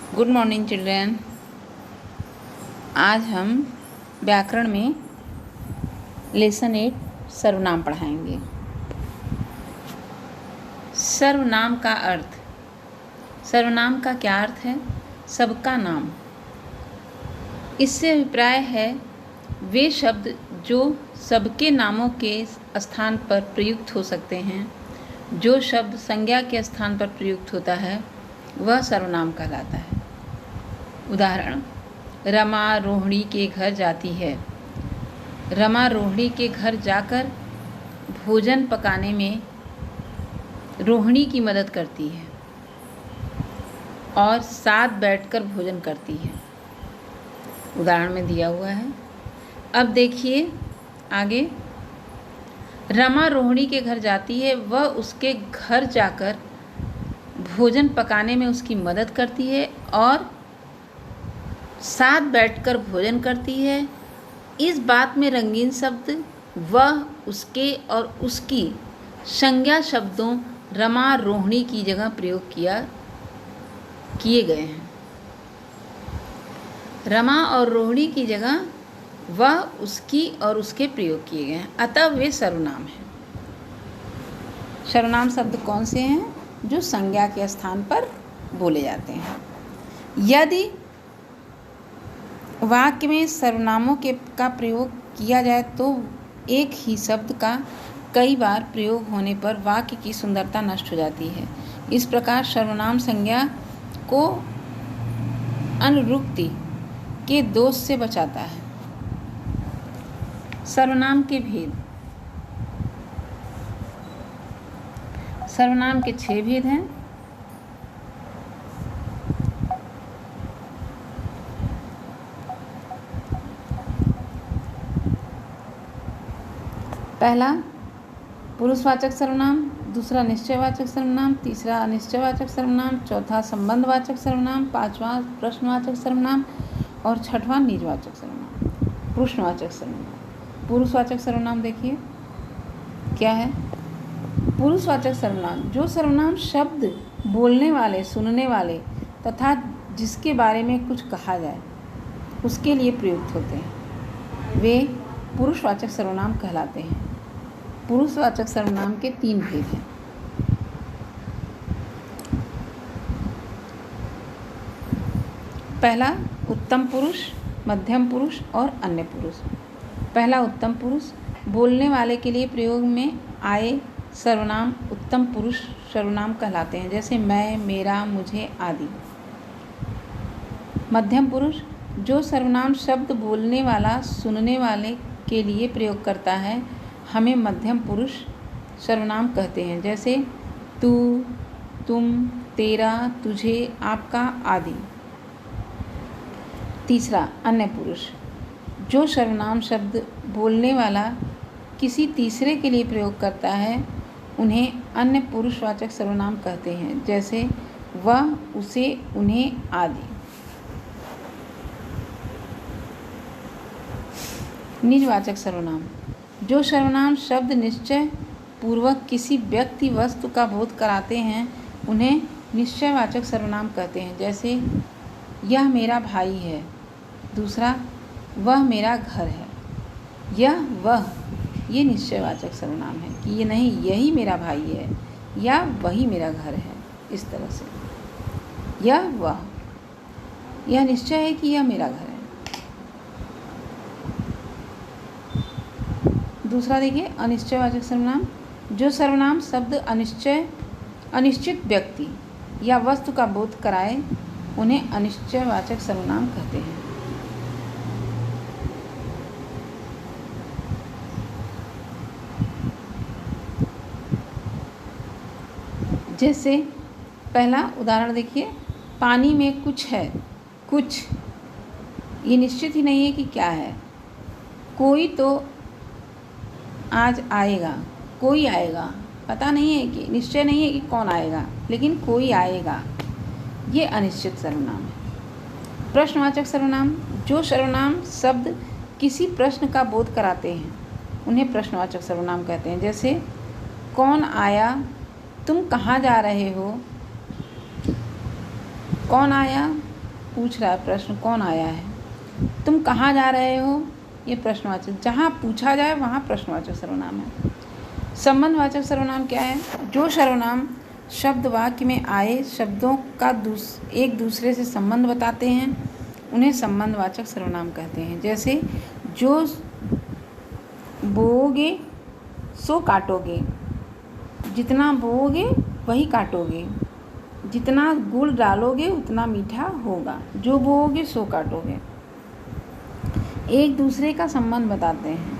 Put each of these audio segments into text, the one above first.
Good morning children. आज हम व्याकरण में लेसन 8 सर्वनाम पढ़ाएंगे। सर्वनाम का अर्थ। सर्वनाम का क्या अर्थ है? सबका नाम। इससे अभिप्राय है वे शब्द जो सबके नामों के स्थान पर प्रयुक्त हो सकते हैं। जो शब्द संज्ञा के स्थान पर प्रयुक्त होता है वह सर्वनाम कहलाता है। उदाहरण, रमा रोहिणी के घर जाती है। रमा रोहिणी के घर जाकर भोजन पकाने में रोहिणी की मदद करती है और साथ बैठकर भोजन करती है। उदाहरण में दिया हुआ है। अब देखिए आगे। रमा रोहिणी के घर जाती है, वह उसके घर जाकर भोजन पकाने में उसकी मदद करती है और साथ बैठकर भोजन करती है। इस बात में रंगीन शब्द वह, उसके और उसकी संज्ञा शब्दों रमा रोहिणी की जगह प्रयोग किए गए हैं। रमा और रोहिणी की जगह वह, उसकी और उसके प्रयोग किए गए हैं, अतः वे सर्वनाम हैं। सर्वनाम शब्द कौन से हैं? जो संज्ञा के स्थान पर बोले जाते हैं। यदि वाक्य में सर्वनामों का प्रयोग किया जाए तो एक ही शब्द का कई बार प्रयोग होने पर वाक्य की सुंदरता नष्ट हो जाती है। इस प्रकार सर्वनाम संज्ञा को अनुरुक्ति के दोष से बचाता है। सर्वनाम के भेद। सर्वनाम के 6 भेद हैं। पहला पुरुषवाचक सर्वनाम, दूसरा निश्चयवाचक सर्वनाम, तीसरा अनिश्चयवाचक सर्वनाम, चौथा संबंधवाचक सर्वनाम, पांचवा प्रश्नवाचक सर्वनाम और छठवां निजवाचक सर्वनाम। पुरुषवाचक सर्वनाम। पुरुषवाचक सर्वनाम देखिए क्या है। पुरुषवाचक सर्वनाम जो सर्वनाम शब्द बोलने वाले, सुनने वाले तथा जिसके बारे में कुछ कहा जाए उसके लिए प्रयुक्त होते हैं वे पुरुषवाचक सर्वनाम कहलाते हैं। पुरुषवाचक सर्वनाम के 3 भेद हैं। पहला उत्तम पुरुष, मध्यम पुरुष और अन्य पुरुष। पहला उत्तम पुरुष बोलने वाले के लिए प्रयोग में आए सर्वनाम उत्तम पुरुष सर्वनाम कहलाते हैं, जैसे मैं, मेरा, मुझे आदि। मध्यम पुरुष जो सर्वनाम शब्द बोलने वाला, सुनने वाले के लिए प्रयोग करता है हमें मध्यम पुरुष सर्वनाम कहते हैं, जैसे तू, तुम, तेरा, तुझे, आपका आदि। तीसरा अन्य पुरुष जो सर्वनाम शब्द बोलने वाला किसी तीसरे के लिए प्रयोग करता है उन्हें अन्य पुरुषवाचक सर्वनाम कहते हैं, जैसे वह, उसे, उन्हें आदि। निजवाचक सर्वनाम जो सर्वनाम शब्द निश्चय पूर्वक किसी व्यक्ति वस्तु का बोध कराते हैं उन्हें निश्चयवाचक सर्वनाम कहते हैं, जैसे यह मेरा भाई है, दूसरा वह मेरा घर है। यह, वह, ये निश्चयवाचक सर्वनाम है कि ये नहीं यही मेरा भाई है या वही मेरा घर है। इस तरह से यह, वह, यह निश्चय है कि यह मेरा घर है। दूसरा देखिए अनिश्चयवाचक सर्वनाम जो सर्वनाम शब्द अनिश्चित व्यक्ति या वस्तु का बोध कराए उन्हें अनिश्चयवाचक सर्वनाम कहते हैं। जैसे पहला उदाहरण देखिए, पानी में कुछ है। कुछ ये निश्चित ही नहीं है कि क्या है। कोई तो आज आएगा, कोई आएगा, पता नहीं है कि निश्चय नहीं है कि कौन आएगा, लेकिन कोई आएगा, ये अनिश्चित सर्वनाम है। प्रश्नवाचक सर्वनाम जो सर्वनाम शब्द किसी प्रश्न का बोध कराते हैं उन्हें प्रश्नवाचक सर्वनाम कहते हैं, जैसे कौन आया, तुम कहाँ जा रहे हो, कौन आया, पूछ रहा है प्रश्न, कौन आया है। तुम कहाँ जा रहे हो, ये प्रश्नवाचक, जहाँ पूछा जाए वहाँ प्रश्नवाचक सर्वनाम है। संबंधवाचक सर्वनाम क्या है? जो सर्वनाम शब्द वाक्य में आए शब्दों का एक दूसरे से संबंध बताते हैं उन्हें संबंधवाचक सर्वनाम कहते हैं। जैसे जो बोओगे सो काटोगे, जितना बोओगे वही काटोगे, जितना गुड़ डालोगे उतना मीठा होगा। जो बोओगे सो काटोगे, एक दूसरे का संबंध बताते हैं।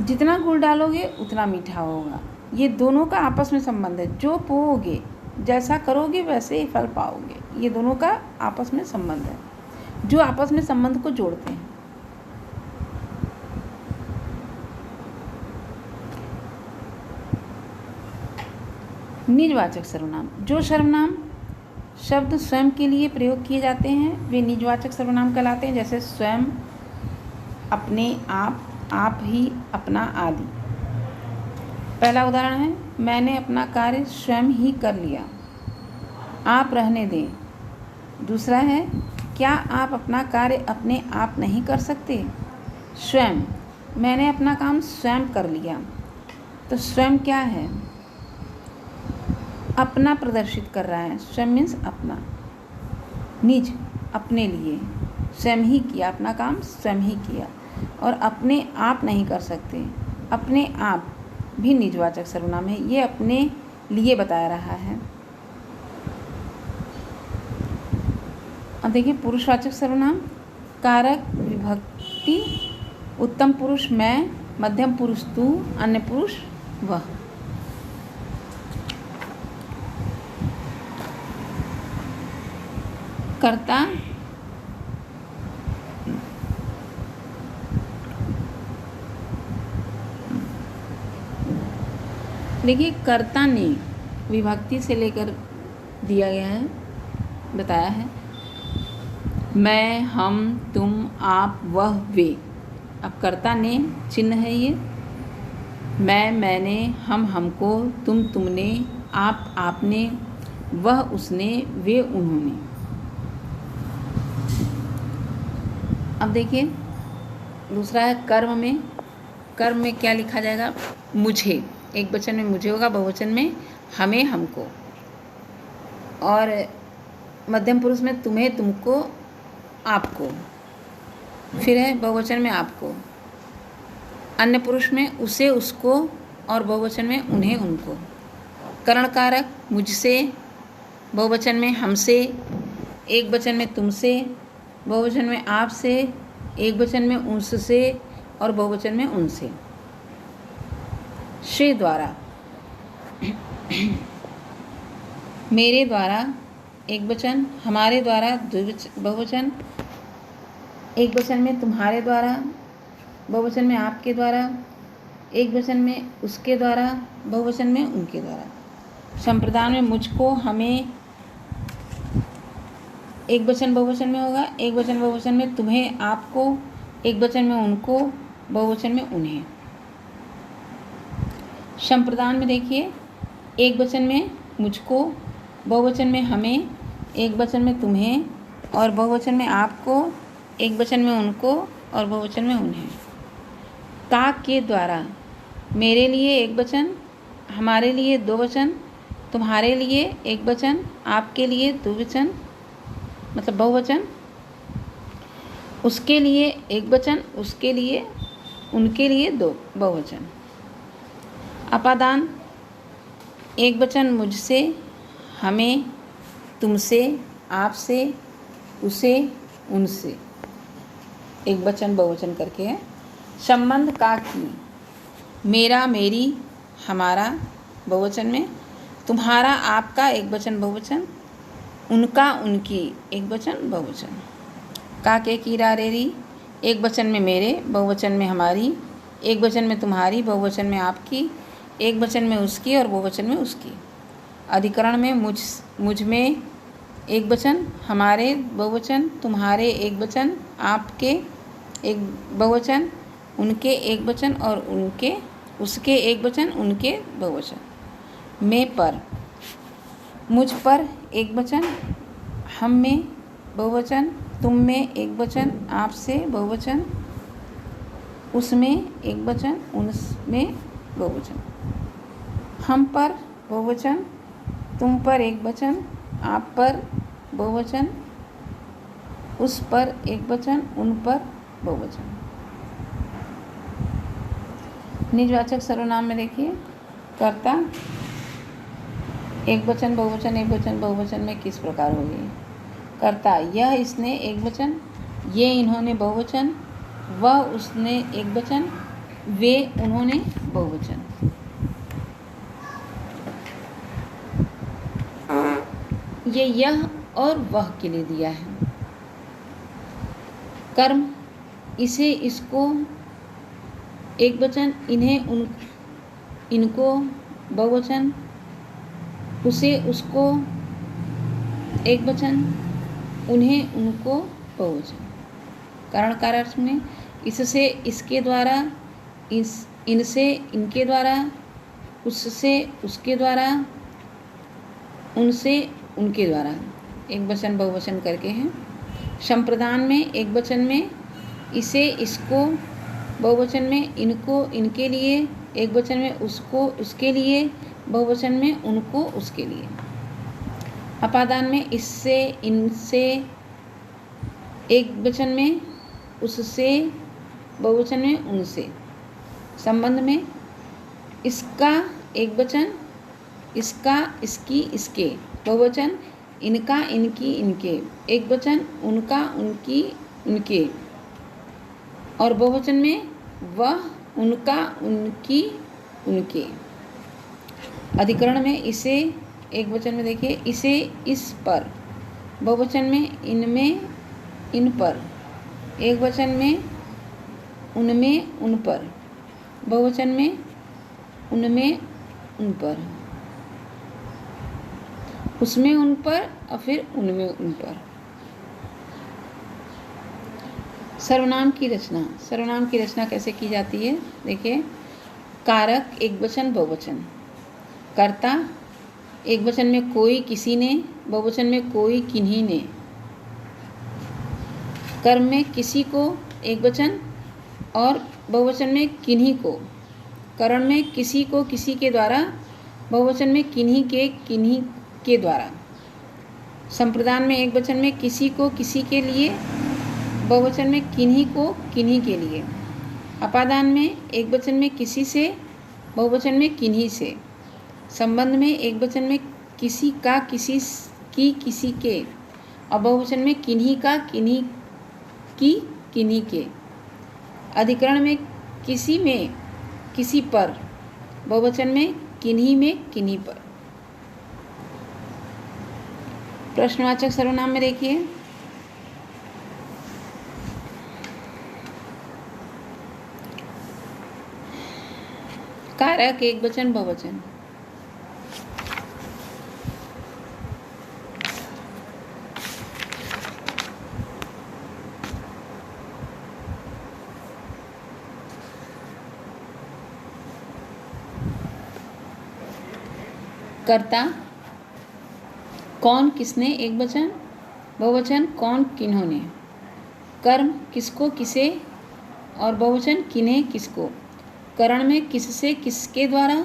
जितना गुड़ डालोगे उतना मीठा होगा, ये दोनों का आपस में संबंध है। जो बोओगे, जैसा करोगे वैसे ही फल पाओगे, ये दोनों का आपस में संबंध है, जो आपस में संबंध को जोड़ते हैं। निजवाचक सर्वनाम, जो सर्वनाम शब्द स्वयं के लिए प्रयोग किए जाते हैं वे निजवाचक सर्वनाम कहलाते हैं। जैसे स्वयं, अपने आप ही, अपना आदि। पहला उदाहरण है, मैंने अपना कार्य स्वयं ही कर लिया, आप रहने दें। दूसरा है, क्या आप अपना कार्य अपने आप नहीं कर सकते? स्वयं, मैंने अपना काम स्वयं कर लिया, तो स्वयं क्या है? अपना प्रदर्शित कर रहा है, स्वयं मीन्स अपना। निज, अपने लिए, स्वयं ही किया, अपना काम स्वयं ही किया। और अपने आप नहीं कर सकते, अपने आप भी निजवाचक सर्वनाम है, ये अपने लिए बता रहा है। अब देखिए पुरुषवाचक सर्वनाम, कारक, विभक्ति, उत्तम पुरुष मैं, मध्यम पुरुष तू, अन्य पुरुष वह। कर्ता, देखिए कर्ता ने विभक्ति से लेकर दिया गया है, बताया है। मैं, हम, तुम, आप, वह, वे। अब कर्ता ने चिन्ह है ये। मैं, मैंने, हम, हमको, तुम, तुमने, आप, आपने, वह, उसने, वे, उन्होंने। अब देखिए दूसरा है कर्म में। कर्म में क्या लिखा जाएगा? मुझे, एक वचन में मुझे होगा, बहुवचन में हमें, हमको। और मध्यम पुरुष में तुम्हें, तुमको, आपको। फिर है बहुवचन में आपको। अन्य पुरुष में उसे, उसको, और बहुवचन में उन्हें, उनको। करण कारक मुझसे, बहुवचन में हमसे, एक वचन में तुमसे, बहुवचन में आपसे, एक वचन में उससे और बहुवचन में उनसे। से द्वारा, मेरे द्वारा एक वचन, हमारे द्वारा बहुवचन, एक वचन में तुम्हारे द्वारा, बहुवचन में आपके द्वारा, एक वचन में उसके द्वारा, बहुवचन में उनके द्वारा। संप्रदान में मुझको, हमें, एक वचन बहुवचन में होगा, एक वचन बहुवचन में तुम्हें, आपको, एक वचन में उनको, बहुवचन में उन्हें। संप्रदान में देखिए एक वचन में मुझको, बहुवचन में हमें, एक वचन में तुम्हें और बहुवचन में आपको, एक वचन में उनको और बहुवचन में उन्हें। का के द्वारा, मेरे लिए एक वचन, हमारे लिए दो वचन, तुम्हारे लिए एक वचन, आपके लिए दो वचन मतलब बहुवचन, उसके लिए एक वचन, उसके लिए, उनके लिए दो बहुवचन। अपादान, एक वचन मुझसे, हमें, तुमसे, आपसे, उसे, उनसे, एक वचन बहुवचन करके है। संबंध का की, मेरा, मेरी, हमारा बहुवचन में, तुम्हारा, आपका एक वचन बहुवचन, उनका, उनकी एक वचन बहुवचन। का के कीरा रेरी, एक वचन में मेरे, बहुवचन में हमारी, एक वचन में तुम्हारी, बहुवचन में आपकी, एक वचन में उसकी और बहुवचन में उसकी। अधिकरण में मुझ में एक वचन, हमारे बहुवचन, तुम्हारे एक वचन, आपके एक बहुवचन, उनके एक वचन और उनके, उसके एक वचन, उनके बहुवचन। में पर, मुझ पर एक वचन, हम में बहुवचन, तुम में एक वचन, आपसे बहुवचन, उसमें एक वचन, उनमें बहुवचन। हम पर बहुवचन, तुम पर एक वचन, आप पर बहुवचन, उस पर एक वचन, उन पर बहुवचन। निजवाचक सर्वनाम में देखिए, कर्ता एक वचन बहुवचन एक वचन बहुवचन में किस प्रकार होगी? कर्ता यह इसने एक वचन, ये इन्होंने बहुवचन, वह उसने एक वचन, वे उन्होंने बहुवचन। ये यह और वह के लिए दिया है। कर्म इसे इसको एक वचन, इन्हें उन इनको बहुवचन, उसे उसको एक वचन, उन्हें उनको बहुवचन। कारण कारक में इससे इसके द्वारा, इनसे इनके द्वारा, उससे उसके द्वारा, उनसे उनके द्वारा एक वचन बहुवचन करके हैं। संप्रदान में एक वचन में इसे इसको, बहुवचन में इनको इनके लिए, एक वचन में उसको उसके लिए, बहुवचन में उनको उसके लिए। अपादान में इससे इनसे, एक वचन में उससे, बहुवचन में उनसे। संबंध में इसका एक वचन, इसका इसकी इसके, बहुवचन इनका इनकी इनके, एक वचन उनका उनकी उनके, और बहुवचन में वह उनका उनकी उनके। अधिकरण में इसे एक वचन में देखिए, इसे इस पर, बहुवचन में इनमें इन पर, एक वचन में उनमें उन पर, बहुवचन में उनमें उन पर, उसमें उन पर और फिर उनमें उन पर। सर्वनाम की रचना, सर्वनाम की रचना कैसे की जाती है देखिए। कारक एक वचन बहुवचन, कर्ता एक वचन में कोई किसी ने, बहुवचन में कोई किन्हीं ने। कर्म में किसी को एक वचन और बहुवचन में किन्हीं को। करण में किसी को किसी के द्वारा, बहुवचन में किन्हीं के द्वारा। संप्रदान में एक वचन में किसी को किसी के लिए, बहुवचन में किन्हीं को किन्हीं के लिए। अपादान में एक वचन में किसी से, बहुवचन में किन्हीं से। संबंध में एक वचन में किसी का किसी की किसी के, और बहुवचन में किन्हीं का किन्हीं की किन्हीं के। अधिकरण में किसी में किसी पर, बहुवचन में किन्हीं पर। प्रश्नवाचक सर्वनाम में देखिए, कारक एक वचन बहुवचन। कर्ता कौन किसने एक वचन, बहुवचन कौन किन्होंने। कर्म किसको किसे और बहुवचन किन्हें किसको। करण में किससे किसके द्वारा,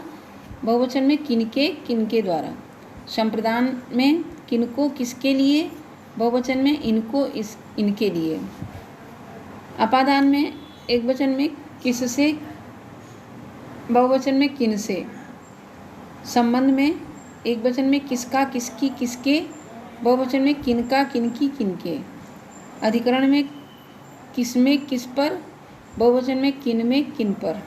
बहुवचन में किनके किनके द्वारा। संप्रदान में किनको किसके लिए, बहुवचन में इनको इनके लिए। अपादान में एक वचन में किससे, बहुवचन में किनसे। संबंध में एक वचन में किसका किसकी किसके, बहुवचन में किनका किनकी किनके। अधिकरण में किसमें किस पर, बहुवचन में किन पर।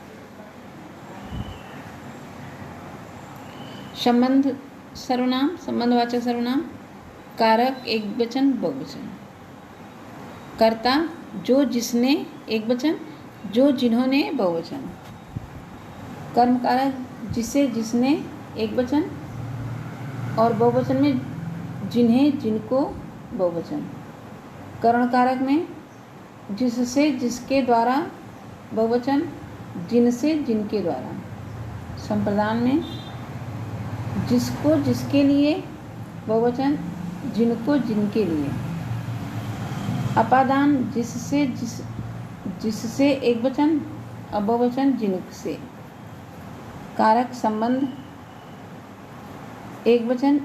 संबंध सर्वनाम, संबंधवाचक सर्वनाम। कारक एक वचन बहुवचन। कर्ता जो जिसने एक वचन, जो जिन्होंने बहुवचन। कर्म कारक जिसे जिसने एक वचन और बहुवचन में जिन्हें जिनको बहुवचन। करण कारक में जिससे जिसके द्वारा, बहुवचन जिनसे जिनके द्वारा। संप्रदान में जिसको जिसके लिए, बहुवचन जिनको जिनके लिए। अपादान जिससे एक वचन, बहुवचन जिनसे। कारक संबंध एक वचन,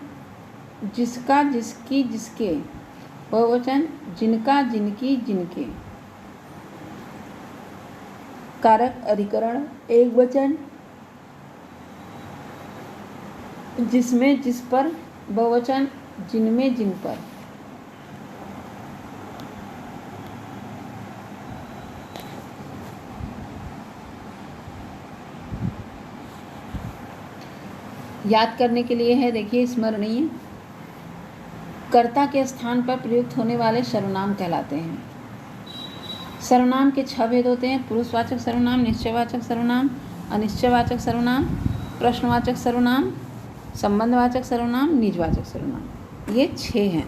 जिसका जिसकी जिसके, बहुवचन जिनका जिनकी जिनके। कारक अधिकरण एक वचन, जिसमें जिस पर, बहुवचन जिनमें जिन पर। याद करने के लिए है, देखिए स्मरणीय। कर्ता के स्थान पर प्रयुक्त होने वाले सर्वनाम कहलाते हैं। सर्वनाम के 6 भेद होते हैं: पुरुषवाचक सर्वनाम, निश्चयवाचक सर्वनाम, अनिश्चयवाचक सर्वनाम, प्रश्नवाचक सर्वनाम, संबंधवाचक सर्वनाम, निजवाचक सर्वनाम। ये 6 हैं।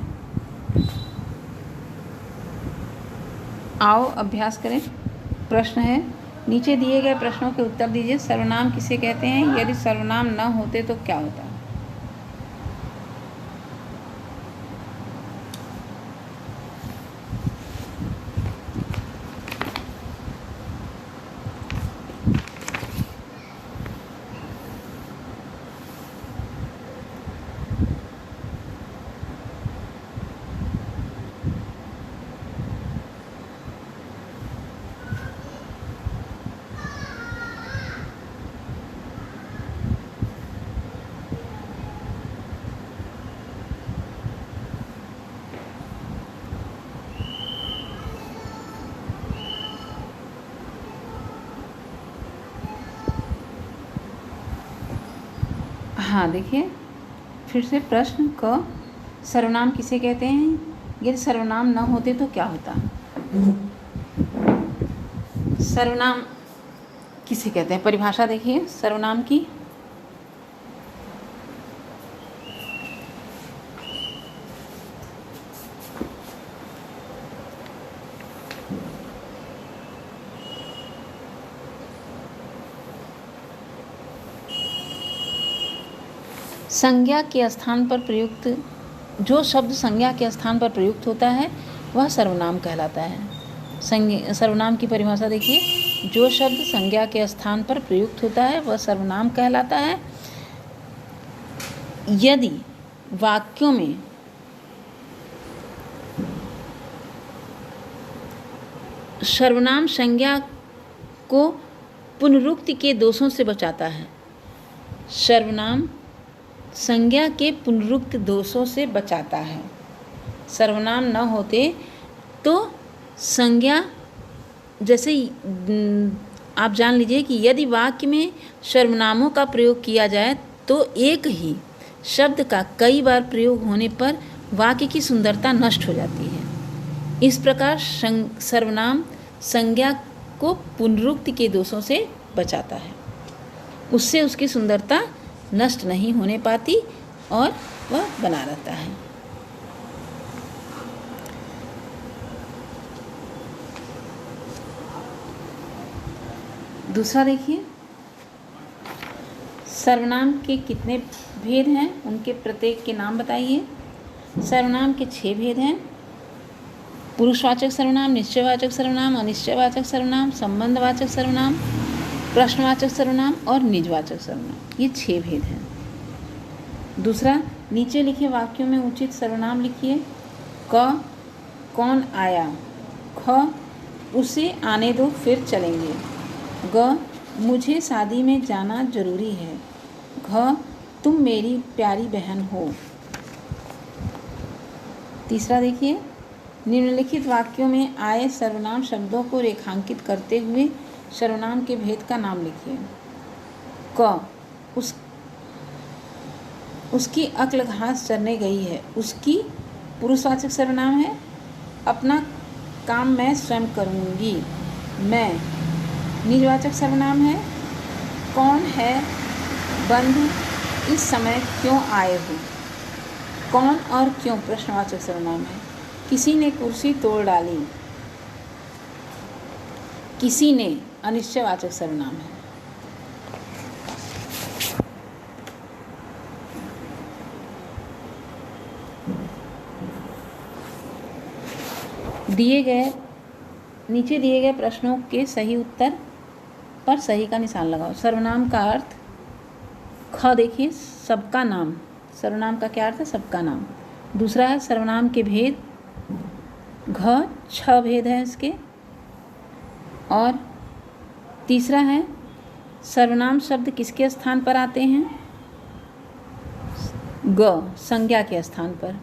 आओ अभ्यास करें। प्रश्न है, नीचे दिए गए प्रश्नों के उत्तर दीजिए। सर्वनाम किसे कहते हैं? यदि सर्वनाम न होते तो क्या होता? हाँ, देखिए फिर से प्रश्न क, सर्वनाम किसे कहते हैं? यदि सर्वनाम न होते तो क्या होता? सर्वनाम किसे कहते हैं? परिभाषा देखिए सर्वनाम की। संज्ञा के स्थान पर प्रयुक्त, जो शब्द संज्ञा के स्थान पर प्रयुक्त होता है वह सर्वनाम कहलाता है। सर्वनाम की परिभाषा देखिए, जो शब्द संज्ञा के स्थान पर प्रयुक्त होता है वह सर्वनाम कहलाता है। यदि वाक्यों में सर्वनाम संज्ञा को पुनरुक्ति के दोषों से बचाता है, सर्वनाम संज्ञा के पुनरुक्त दोषों से बचाता है। सर्वनाम न होते तो संज्ञा, जैसे आप जान लीजिए कि यदि वाक्य में सर्वनामों का प्रयोग किया जाए तो एक ही शब्द का कई बार प्रयोग होने पर वाक्य की सुंदरता नष्ट हो जाती है। इस प्रकार सर्वनाम संज्ञा को पुनरुक्ति के दोषों से बचाता है, उससे उसकी सुंदरता नष्ट नहीं होने पाती और वह बना रहता है। दूसरा देखिए, सर्वनाम के कितने भेद हैं, उनके प्रत्येक के नाम बताइए। सर्वनाम के 6 भेद हैं: पुरुषवाचक सर्वनाम, निश्चयवाचक सर्वनाम, अनिश्चयवाचक सर्वनाम, संबंधवाचक सर्वनाम, प्रश्नवाचक सर्वनाम और निजवाचक सर्वनाम। ये 6 भेद हैं। दूसरा, नीचे लिखे वाक्यों में उचित सर्वनाम लिखिए। क, कौन आया। ख, उसे आने दो फिर चलेंगे। ग, मुझे शादी में जाना जरूरी है। घ, तुम मेरी प्यारी बहन हो। तीसरा देखिए, निम्नलिखित वाक्यों में आए सर्वनाम शब्दों को रेखांकित करते हुए सर्वनाम के भेद का नाम लिखिए। क, उसकी अक्ल घास चरने गई है। उसकी पुरुषवाचक सर्वनाम है। अपना काम मैं स्वयं करूँगी। मैं निजवाचक सर्वनाम है। कौन है बंधु, इस समय क्यों आए हो। कौन और क्यों प्रश्नवाचक सर्वनाम है। किसी ने कुर्सी तोड़ डाली। किसी ने अनिश्चयवाचक सर्वनाम है। नीचे दिए गए प्रश्नों के सही उत्तर पर सही का निशान लगाओ। सर्वनाम का अर्थ, ख देखिए, सबका नाम। सर्वनाम का क्या अर्थ है? सबका नाम। दूसरा है सर्वनाम के भेद, घ 6 भेद हैं इसके। और तीसरा है सर्वनाम शब्द किसके स्थान पर आते हैं? ग, संज्ञा के स्थान पर।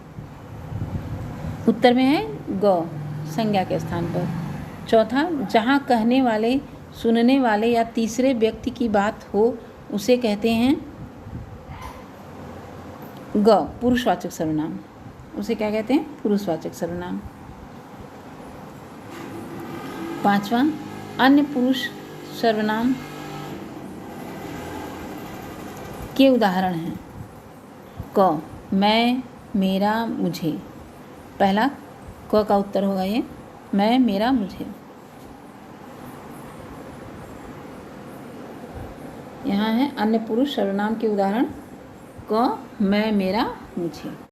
उत्तर में है ग, संज्ञा के स्थान पर। चौथा, जहाँ कहने वाले, सुनने वाले या तीसरे व्यक्ति की बात हो उसे कहते हैं ग, पुरुषवाचक सर्वनाम। उसे क्या कहते हैं? पुरुषवाचक सर्वनाम। पांचवा, अन्य पुरुष सर्वनाम के उदाहरण हैं। क, मैं, मेरा, मुझे। पहला क का उत्तर होगा ये, मैं, मेरा, मुझे। यहाँ है अन्य पुरुष सर्वनाम के उदाहरण क, मैं, मेरा, मुझे।